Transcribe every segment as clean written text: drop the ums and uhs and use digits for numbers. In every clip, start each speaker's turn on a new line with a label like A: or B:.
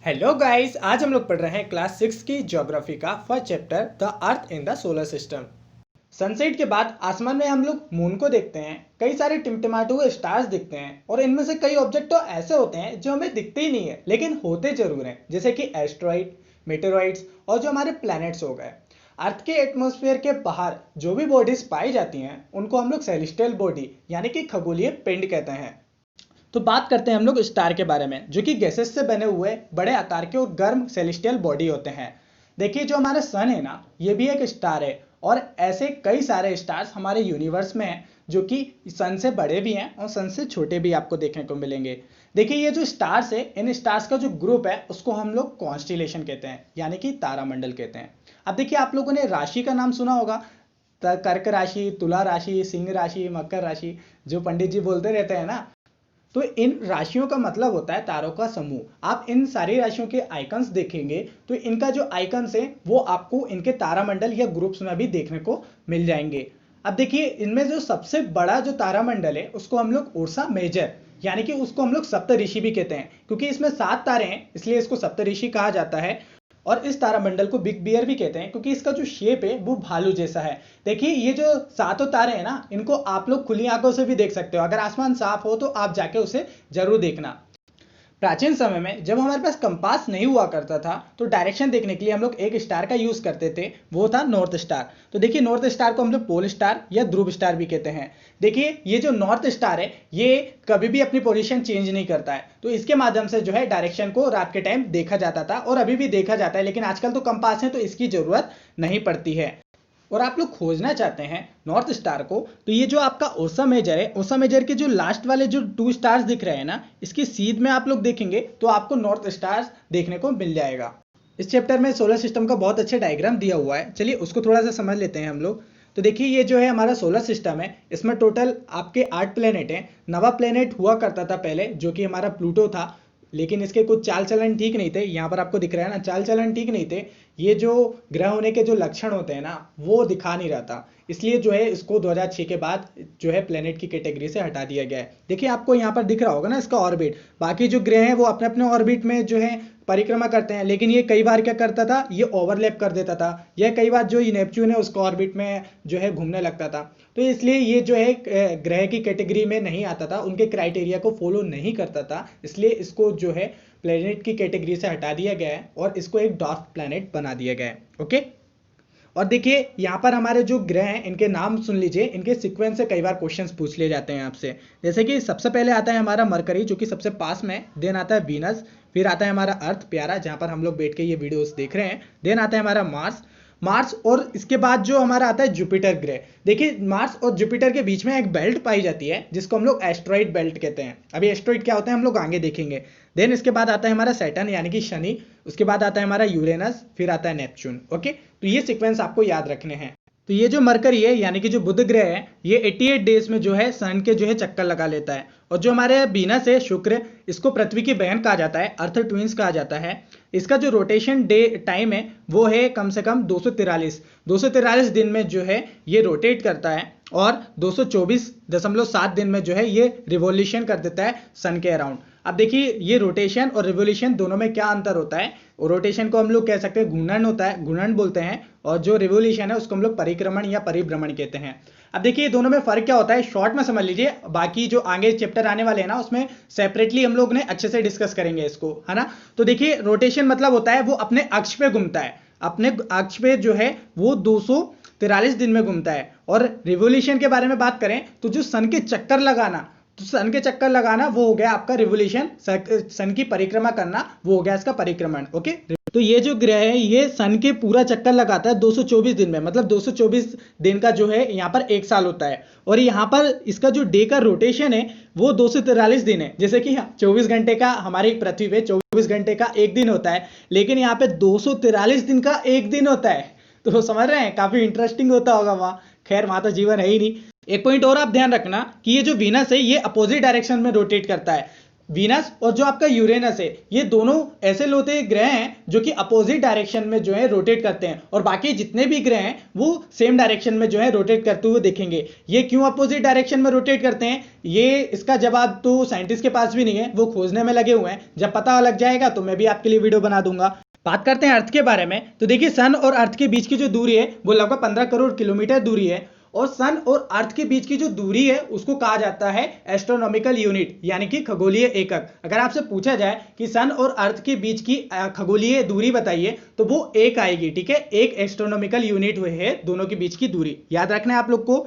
A: Hello guys, आज हम लोग पढ़ रहे हैं क्लास 6 की ज्योग्राफी का first chapter the earth in the solar system. Sunset के बाद आसमान में हम लोग मून को देखते हैं, कई सारे टिमटिमाते हुए स्टार्स दिखते हैं और इनमें से कई ऑब्जेक्ट तो ऐसे होते हैं जो हमें दिखते ही नहीं है लेकिन होते जरूर हैं, जैसे कि एस्ट्रॉइड, मेटेरॉइड्स और जो हमारे प्लैनेट्स हो गए। अर्थ के एटमॉस्फेयर के बाहर जो भी बॉडीज पाई जाती हैं उनको हम लोग सेलेस्टियल बॉडी यानी कि खगोलीय पिंड कहते हैं। तो बात करते हैं हम लोग स्टार के बारे में, जो कि गैसेस से बने हुए बड़े आकार के और गर्म सेलेस्टियल बॉडी होते हैं। देखिए, जो हमारा सन है ना, ये भी एक स्टार है और ऐसे कई सारे स्टार्स हमारे यूनिवर्स में हैं जो कि सन से बड़े भी हैं और सन से छोटे भी आपको देखने को मिलेंगे। देखिए, ये जो स्टार्स है, इन स्टार्स का जो ग्रुप है उसको हम लोग कॉन्स्टिलेशन कहते हैं यानी कि तारामंडल कहते हैं। अब देखिए, आप लोगों ने राशि का नाम सुना होगा, कर्क राशि, तुला राशि, सिंह राशि, मकर राशि, जो पंडित जी बोलते रहते हैं ना। तो इन राशियों का मतलब होता है तारों का समूह। आप इन सारी राशियों के आइकन्स देखेंगे तो इनका जो आइकन्स है वो आपको इनके तारामंडल या ग्रुप्स में भी देखने को मिल जाएंगे। अब देखिए, इनमें जो सबसे बड़ा जो तारामंडल है उसको हम लोग उर्सा मेजर यानी कि उसको हम लोग सप्तऋषि भी कहते हैं, क्योंकि इसमें 7 तारे हैं इसलिए इसको सप्तऋषि कहा जाता है। और इस तारामंडल को बिग बियर भी कहते हैं क्योंकि इसका जो शेप है वो भालू जैसा है। देखिए, ये जो सातों तारे हैं ना, इनको आप लोग खुली आंखों से भी देख सकते हो। अगर आसमान साफ हो तो आप जाके उसे जरूर देखना। प्राचीन समय में जब हमारे पास कंपास नहीं हुआ करता था तो डायरेक्शन देखने के लिए हम लोग एक स्टार का यूज करते थे, वो था नॉर्थ स्टार। तो देखिए, नॉर्थ स्टार को हम लोग पोल स्टार या ध्रुव स्टार भी कहते हैं। देखिए, ये जो नॉर्थ स्टार है ये कभी भी अपनी पोजीशन चेंज नहीं करता है, तो इसके माध्यम से जो है डायरेक्शन को रात के टाइम देखा जाता था और अभी भी देखा जाता है, लेकिन आजकल तो कंपास है तो इसकी जरूरत नहीं पड़ती है। और आप लोग खोजना चाहते हैं नॉर्थ स्टार को, तो ये जो आपका ओसा मेजर है, ओसा मेजर के जो लास्ट वाले जो 2 स्टार्स दिख रहे हैं ना, इसकी सीध में आप लोग देखेंगे तो आपको नॉर्थ स्टार्स देखने को मिल जाएगा। इस चैप्टर में सोलर सिस्टम का बहुत अच्छे डायग्राम दिया हुआ है, चलिए उसको थोड़ा सा समझ लेते हैं हम लोग। तो देखिए, ये जो है हमारा सोलर सिस्टम है, इसमें टोटल आपके 8 प्लेनेट हैं। नवा प्लेनेट हुआ करता था पहले जो कि हमारा प्लूटो था, लेकिन इसके कुछ चाल चलन ठीक नहीं थे। यहाँ पर आपको दिख रहा है ना, चाल चलन ठीक नहीं थे। ये जो ग्रह होने के जो लक्षण होते हैं ना वो दिखा नहीं रहा था, इसलिए जो है इसको 2006 के बाद जो है प्लेनेट की कैटेगरी से हटा दिया गया है। देखिए, आपको यहाँ पर दिख रहा होगा ना इसका ऑर्बिट। बाकी जो ग्रह हैं वो अपने अपने ऑर्बिट में जो है परिक्रमा करते हैं, लेकिन ये कई बार क्या करता था, ये ओवरलैप कर देता था। यह कई बार जो नेपच्यून है उसका ऑर्बिट में जो है घूमने लगता था, तो इसलिए ये जो है ग्रह की कैटेगरी में नहीं आता था, उनके क्राइटेरिया को फॉलो नहीं करता था, इसलिए इसको जो है प्लेनेट की कैटेगरी से हटा दिया गया है और इसको एक डॉर्फ प्लेनेट बना दिया गया है। ओके, और देखिए यहाँ पर हमारे जो ग्रह हैं इनके नाम सुन लीजिए, इनके सीक्वेंस से कई बार क्वेश्चंस पूछ लिए जाते हैं आपसे। जैसे कि सबसे पहले आता है हमारा मरकरी जो कि सबसे पास में है, देन आता है वीनस, फिर आता है हमारा अर्थ प्यारा जहाँ पर हम लोग बैठ के ये वीडियोस देख रहे हैं, देन आता है हमारा मार्स और इसके बाद जो हमारा आता है जुपिटर ग्रह। देखिए, मार्स और जुपिटर के बीच में एक बेल्ट पाई जाती है जिसको हम लोग एस्ट्रॉइड बेल्ट कहते हैं। अभी एस्ट्रॉइड क्या होता है हम लोग आगे देखेंगे। देन इसके बाद आता है हमारा सैटर्न यानी कि शनि, उसके बाद आता है हमारा यूरेनस, फिर आता है नेपच्यून। ओके, तो ये सीक्वेंस आपको याद रखने हैं। तो ये जो मरकरी है यानी कि जो बुध ग्रह है, ये 88 डेज में जो है सन के जो है चक्कर लगा लेता है। और जो हमारे वीनस है, शुक्र, इसको पृथ्वी की बहन कहा जाता है, अर्थ ट्विंस कहा जाता है। इसका जो रोटेशन डे टाइम है वो है कम से कम 243 दिन में जो है ये रोटेट करता है और 224.7 दिन में जो है ये रिवॉल्यूशन कर देता है सन के अराउंड। अब देखिए, ये रोटेशन और रिवोल्यूशन दोनों में क्या अंतर होता है। रोटेशन को हम लोग कह सकते हैं घूर्णन होता है, घूर्णन बोलते हैं, और जो रिवोल्यूशन है उसको हम लोग परिक्रमण या परिभ्रमण कहते हैं। अब देखिए, दोनों में फर्क क्या होता है शॉर्ट में समझ लीजिए, बाकी जो आगे चैप्टर आने वाले हैं ना उसमें सेपरेटली हम लोग ने अच्छे से डिस्कस करेंगे इसको, है ना। तो देखिए, रोटेशन मतलब होता है वो अपने अक्ष पे घूमता है, अपने अक्ष पे जो है वो 243 दिन में घूमता है। और रिवोल्यूशन के बारे में बात करें तो जो सन के चक्कर लगाना, तो सन के चक्कर लगाना वो हो गया आपका रिवोल्यूशन, सन की परिक्रमा करना वो हो गया इसका परिक्रमण। ओके, तो ये जो ग्रह है ये सन के पूरा चक्कर लगाता है 224 दिन में, मतलब 224 दिन का जो है यहाँ पर एक साल होता है। और यहाँ पर इसका जो डे का रोटेशन है वो 243 दिन है। जैसे कि 24 घंटे का हमारी पृथ्वी पे 24 घंटे का एक दिन होता है, लेकिन यहाँ पे 243 दिन का एक दिन होता है। तो समझ रहे हैं, काफी इंटरेस्टिंग होता होगा वहाँ। खैर, वहां तो जीवन है ही नहीं। एक पॉइंट और आप ध्यान रखना कि ये जो वीनस है ये अपोजिट डायरेक्शन में रोटेट करता है। वीनस और जो आपका यूरेनस है, ये दोनों ऐसे लोते ग्रह हैं जो कि अपोजिट डायरेक्शन में जो है रोटेट करते हैं, और बाकी जितने भी ग्रह हैं वो सेम डायरेक्शन में जो है रोटेट करते हुए दिखेंगे। ये क्यों अपोजिट डायरेक्शन में रोटेट करते हैं, ये इसका जवाब तो साइंटिस्ट के पास भी नहीं है, वो खोजने में लगे हुए हैं। जब पता लग जाएगा तो मैं भी आपके लिए वीडियो बना दूंगा। बात करते हैं अर्थ के बारे में, तो देखिए सन और अर्थ के बीच की जो दूरी है वो लगभग 15 करोड़ किलोमीटर दूरी है, और सन और अर्थ के बीच की जो दूरी है उसको कहा जाता है एस्ट्रोनॉमिकल यूनिट, यानी कि खगोलीय एकक। अगर आपसे पूछा जाए कि सन और अर्थ के बीच की खगोलीय दूरी बताइए तो वो एक आएगी, ठीक है। एक एस्ट्रोनॉमिकल यूनिट हुए है दोनों के बीच की दूरी, याद रखना है आप लोग को।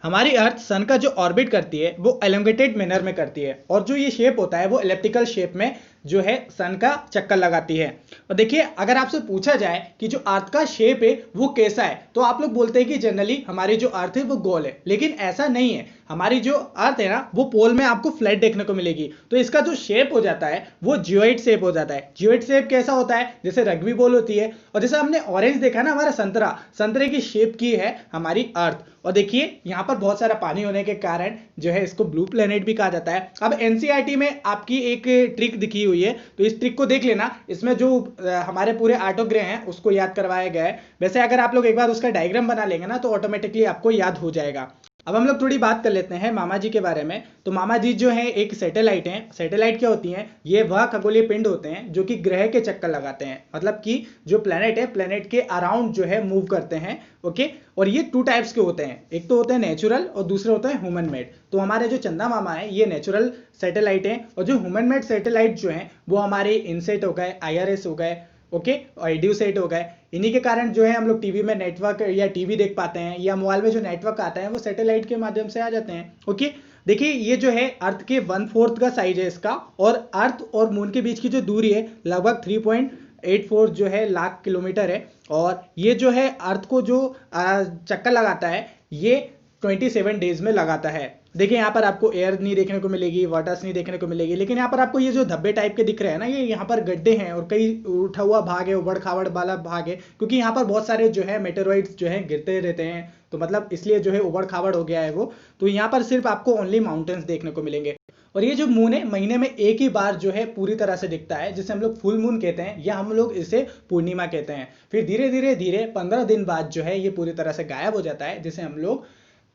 A: हमारी अर्थ सन का जो ऑर्बिट करती है वो एलोंगेटेड मैनर में करती है, और जो ये शेप होता है वो एलिप्टिकल शेप में जो है सन का चक्कर लगाती है। और देखिए अगर आपसे पूछा जाए कि जो अर्थ का शेप है वो कैसा है, तो आप लोग बोलते हैं कि जनरली हमारी जो अर्थ है वो गोल है, लेकिन ऐसा नहीं है। हमारी जो अर्थ है ना वो पोल में आपको फ्लैट देखने को मिलेगी, तो इसका जो शेप हो जाता है वो जियोइड शेप हो जाता है। जियोइड शेप कैसा होता है, जैसे रग्बी बॉल होती है, और जैसे हमने ऑरेंज देखा ना हमारा संतरा, संतरे की शेप की है हमारी अर्थ। और देखिए यहाँ पर बहुत सारा पानी होने के कारण जो है इसको ब्लू प्लेनेट भी कहा जाता है। अब एनसीईआरटी में आपकी एक ट्रिक दिखी हुई है, तो इस ट्रिक को देख लेना, इसमें जो हमारे पूरे 8 ग्रह हैं उसको याद करवाया गया है। वैसे अगर आप लोग एक बार उसका डायग्राम बना लेंगे ना तो ऑटोमेटिकली आपको याद हो जाएगा। अब हम लोग थोड़ी बात कर लेते हैं मामा जी के बारे में। तो मामा जी जो है एक सैटेलाइट हैं। सैटेलाइट क्या होती हैं, ये वह खगोलीय पिंड होते हैं जो कि ग्रह के चक्कर लगाते हैं, मतलब कि जो प्लेनेट है प्लेनेट के अराउंड जो है मूव करते हैं, ओके। और ये 2 टाइप्स के होते हैं, एक तो होते हैं नेचुरल और दूसरे होते हैं ह्यूमन मेड। तो हमारे जो चंदा मामा है ये नेचुरल सैटेलाइट हैं, और जो ह्यूमन मेड सैटेलाइट जो हैं वो हमारे इनसेट हो गए, IRS हो गए, ओके, और एड्यूसेट हो गए। इन्हीं के कारण जो है हम लोग टीवी में नेटवर्क या टीवी देख पाते हैं, या मोबाइल में जो नेटवर्क आता है वो सैटेलाइट के माध्यम से आ जाते हैं, ओके। देखिए ये जो है अर्थ के 1/4 का साइज है इसका, और अर्थ और मून के बीच की जो दूरी है लगभग 3.84 जो है लाख किलोमीटर है। और ये जो है अर्थ को जो चक्कर लगाता है ये 27 डेज में लगाता है। देखिए यहाँ पर आपको एयर नहीं देखने को मिलेगी, वाटर्स नहीं देखने को मिलेगी, लेकिन यहाँ पर आपको ये जो धब्बे टाइप के दिख रहे हैं ना, ये यहाँ पर गड्ढे हैं और कई उठा हुआ भाग है, उबड़ खाबड़ वाला भाग है, क्योंकि यहाँ पर बहुत सारे जो है मेटेरॉइड्स जो है गिरते रहते हैं, तो मतलब इसलिए जो है उबड़ खाबड़ हो गया है वो। तो यहाँ पर सिर्फ आपको ओनली माउंटेन्स देखने को मिलेंगे। और ये जो मून है महीने में एक ही बार जो है पूरी तरह से दिखता है, जिसे हम लोग फुल मून कहते हैं, या हम लोग इसे पूर्णिमा कहते हैं। फिर धीरे धीरे धीरे 15 दिन बाद जो है ये पूरी तरह से गायब हो जाता है, जिसे हम लोग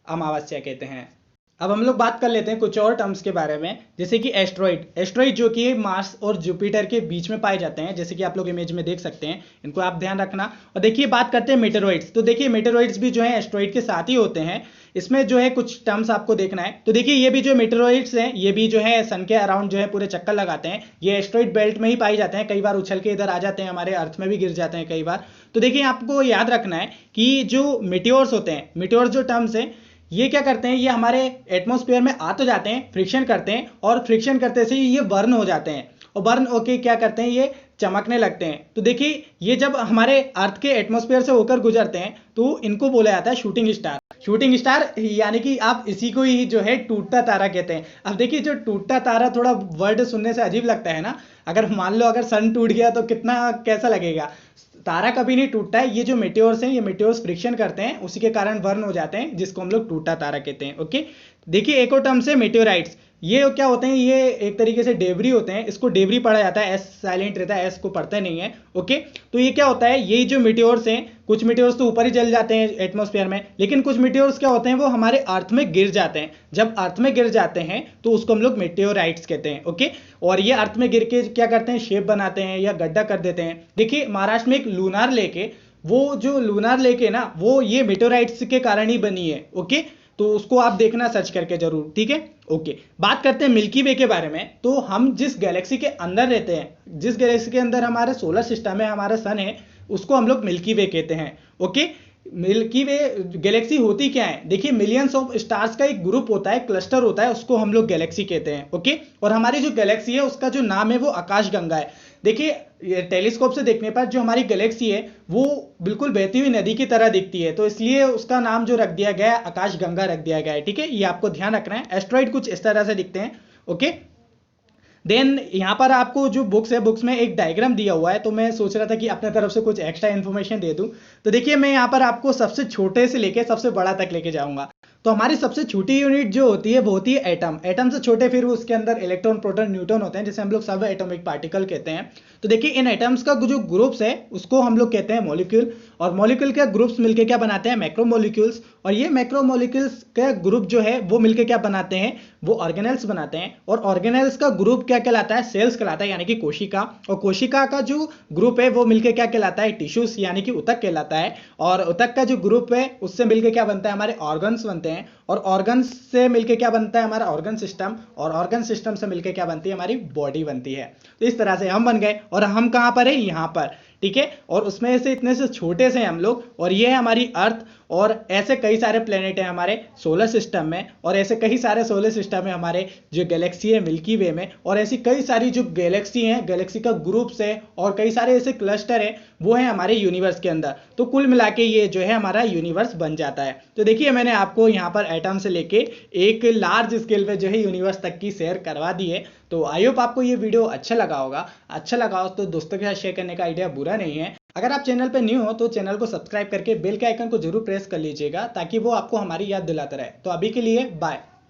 A: अमावस्या कहते हैं। अब हम लोग बात कर लेते हैं कुछ और टर्म्स के बारे में, जैसे कि एस्ट्रॉइड। एस्ट्रॉइड जो कि मार्स और जुपिटर के बीच में पाए जाते हैं, जैसे कि आप लोग इमेज में देख सकते हैं, इनको आप ध्यान रखना। और देखिए बात करते हैं मेटेरॉइड्स। तो देखिए मेटेरॉइड्स भी जो है एस्ट्रॉइड के साथ ही होते हैं। इसमें जो है कुछ टर्म्स आपको देखना है। तो देखिए ये भी जो मेटेरॉइड्स हैं ये भी जो है सन के अराउंड जो है पूरे चक्कर लगाते हैं। ये एस्ट्रॉइड बेल्ट में ही पाए जाते हैं, कई बार उछल के इधर आ जाते हैं, हमारे अर्थ में भी गिर जाते हैं कई बार। तो देखिए आपको याद रखना है कि जो मीटियोर्स होते हैं, मीटियोर्स जो टर्म्स हैं ये क्या करते हैं, ये हमारे एटमॉस्फेयर में आ तो जाते हैं, फ्रिक्शन करते हैं, और फ्रिक्शन करते से ये बर्न हो जाते हैं, और बर्न होके क्या करते हैं, ये चमकने लगते हैं। तो देखिए ये जब हमारे अर्थ के एटमॉस्फेयर से होकर गुजरते हैं तो इनको बोला जाता है शूटिंग स्टार। शूटिंग स्टार यानी कि आप इसी को ही जो है टूटता तारा कहते हैं। अब देखिए जो टूटता तारा, थोड़ा वर्ड सुनने से अजीब लगता है ना, अगर मान लो अगर सन टूट गया तो कितना कैसा लगेगा। तारा कभी नहीं टूटता है, ये जो मेटेओर्स हैं ये मेटेओर्स फ्रिक्शन करते हैं, उसी के कारण बर्न हो जाते हैं, जिसको हम लोग टूटा तारा कहते हैं, ओके। देखिए एक और टर्म से मेटेओराइट्स। ये क्या होते हैं, ये एक तरीके से डेबरी होते हैं, इसको डेबरी पढ़ा जाता है, एस साइलेंट रहता है, एस को पढ़ते नहीं है, ओके। तो ये क्या होता है, ये जो मेटेओर्स हैं, कुछ मेटेओर्स तो ऊपर ही जल जाते हैं एटमॉस्फेयर में, लेकिन कुछ मेटेओर्स क्या होते हैं वो हमारे अर्थ में गिर जाते हैं। जब अर्थ में गिर जाते हैं तो उसको हम लोग मेटेओराइट्स कहते हैं, ओके। और ये अर्थ में गिर के क्या करते हैं, शेप बनाते हैं या गड्ढा कर देते हैं। देखिए महाराष्ट्र में एक लूनार लेक है, वो जो लूनार लेक है ना वो ये मेटेओराइट्स के कारण ही बनी है, ओके। तो उसको आप देखना सर्च करके जरूर, ठीक है, ओके। बात करते हैं मिल्की वे के बारे में। तो हम जिस गैलेक्सी के अंदर रहते हैं, जिस गैलेक्सी के अंदर हमारा सोलर सिस्टम है, हमारा सन है, उसको हम लोग मिल्की वे कहते हैं, ओके। मिल्की वे गैलेक्सी होती क्या है, देखिए मिलियंस ऑफ स्टार्स का एक ग्रुप होता है, क्लस्टर होता है, उसको हम लोग गैलेक्सी कहते हैं, ओके। और हमारी जो गैलेक्सी है उसका जो नाम है वो आकाश गंगा है। देखिए टेलीस्कोप से देखने पर जो हमारी गैलेक्सी है वो बिल्कुल बहती हुई नदी की तरह दिखती है, तो इसलिए उसका नाम जो रख दिया गया है आकाश गंगा रख दिया गया है, ठीक है। ये आपको ध्यान रखना है। एस्ट्रॉइड कुछ इस तरह से दिखते हैं, ओके। देन यहाँ पर आपको जो बुक्स है, बुक्स में एक डायग्राम दिया हुआ है, तो मैं सोच रहा था कि अपने तरफ से कुछ एक्स्ट्रा इन्फॉर्मेशन दे दूं। तो देखिए मैं यहाँ पर आपको सबसे छोटे से लेके सबसे बड़ा तक लेके जाऊंगा। तो हमारी सबसे छोटी यूनिट जो होती है वो होती है एटम। एटम से छोटे फिर उसके अंदर इलेक्ट्रॉन, प्रोटॉन, न्यूट्रॉन होते हैं, जिसे हम लोग सब एटॉमिक पार्टिकल कहते हैं। तो देखिए इन एटम्स का जो ग्रुप्स है उसको हम लोग कहते हैं मॉलिक्यूल, और मॉलिक्यूल के ग्रुप्स मिलके क्या बनाते हैं, मैक्रोमोलिक्यूल्स। और ये मैक्रोमोलिक्यूल्स के ग्रुप जो है वो मिलके क्या बनाते हैं, वो ऑर्गेनेल्स बनाते हैं। और ऑर्गेनेल्स का ग्रुप क्या कहलाता है, सेल्स कहलाता है, यानी कि कोशिका। और कोशिका का जो ग्रुप है वो मिलके क्या कहलाता है, टिश्यूज, यानी कि ऊतक कहलाता है। और ऊतक का जो ग्रुप है उससे मिलके क्या बनता है, हमारे ऑर्गन्स बनते हैं। और ऑर्गन्स से मिलके क्या बनता है, हमारा ऑर्गन सिस्टम। और ऑर्गन सिस्टम से मिलके क्या बनती है, हमारी बॉडी बनती है। तो इस तरह से हम बन गए, और हम कहां पर है, यहां पर, ठीक है। और उसमें से इतने से छोटे से हम लोग, और ये है हमारी अर्थ। और ऐसे कई सारे प्लेनेट हैं हमारे सोलर सिस्टम में, और ऐसे कई सारे सोलर सिस्टम है हमारे जो गैलेक्सी है मिल्की वे में। और ऐसी कई सारी जो गैलेक्सी हैं, गैलेक्सी का ग्रुप्स है, और कई सारे ऐसे क्लस्टर है, वो है हमारे यूनिवर्स के अंदर। तो कुल मिला के ये जो है हमारा यूनिवर्स बन जाता है। तो देखिए मैंने आपको यहाँ पर एटम से लेके एक लार्ज स्केल पे जो है यूनिवर्स तक की शेयर करवा दी है। तो आई होप आपको ये वीडियो अच्छा लगा होगा। अच्छा लगा हो तो दोस्तों के साथ शेयर करने का आइडिया बुरा नहीं है। अगर आप चैनल पे न्यू हो तो चैनल को सब्सक्राइब करके बेल के आइकन को जरूर प्रेस कर लीजिएगा, ताकि वो आपको हमारी याद दिलाता रहे। तो अभी के लिए बाय।